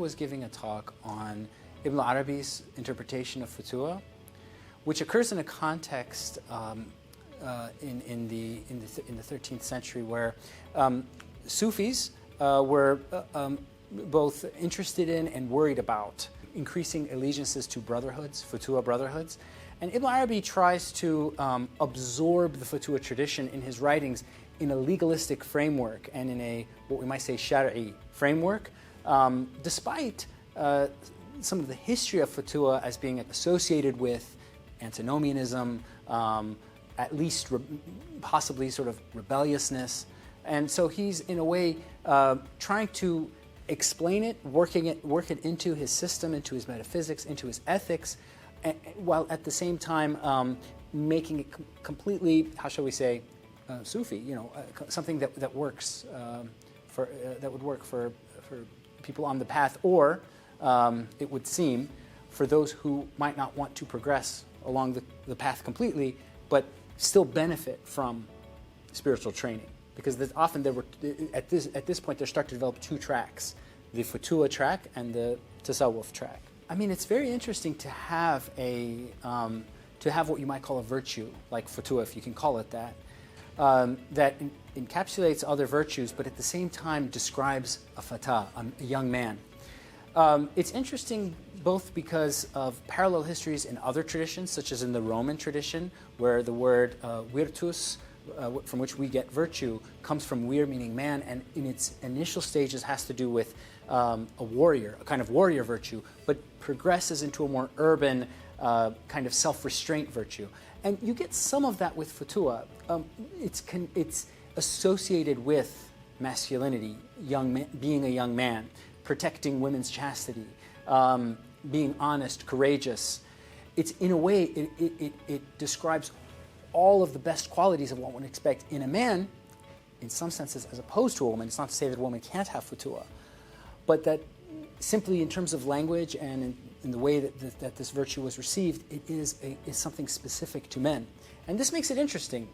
was giving a talk on Ibn Arabi's interpretation of Futuwwa, which occurs in a context in the 13th century where Sufis were both interested in and worried about increasing allegiances to brotherhoods, Futuwwa brotherhoods. And Ibn Arabi tries to absorb the Futuwwa tradition in his writings in a legalistic framework and in a, what we might say, Shar'i framework, despite some of the history of Futuwwa as being associated with antinomianism, at least possibly sort of rebelliousness. And so he's, in a way, trying to explain it, work it into his system, into his metaphysics, into his ethics, while at the same time making it completely, how shall we say, Sufi, you know, something that works that would work for people on the path, or it would seem for those who might not want to progress along the path completely, but still benefit from spiritual training. Because often there were, at this point, they're starting to develop two tracks, the Futuwwa track and the Tasawwuf track. I mean, it's very interesting to have what you might call a virtue, like Futuwwa, if you can call it that, that encapsulates other virtues, but at the same time describes a fata, a young man. It's interesting both because of parallel histories in other traditions, such as in the Roman tradition, where the word virtus, from which we get virtue, comes from vir, meaning man, and in its initial stages has to do with a warrior, a kind of warrior virtue, but progresses into a more urban kind of self-restraint virtue. And you get some of that with Futuwwa. It's associated with masculinity, being a young man, protecting women's chastity, being honest, courageous. It's, in a way, it describes all of the best qualities of what one would expect in a man, in some senses, as opposed to a woman. It's not to say that a woman can't have Futuwwa, but that simply in terms of language and in the way that this virtue was received, it is something specific to men. And this makes it interesting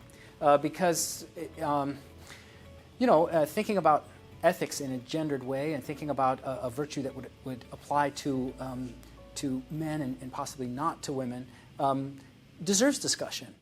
because, you know, thinking about ethics in a gendered way and thinking about a virtue that would apply to men and possibly not to women deserves discussion.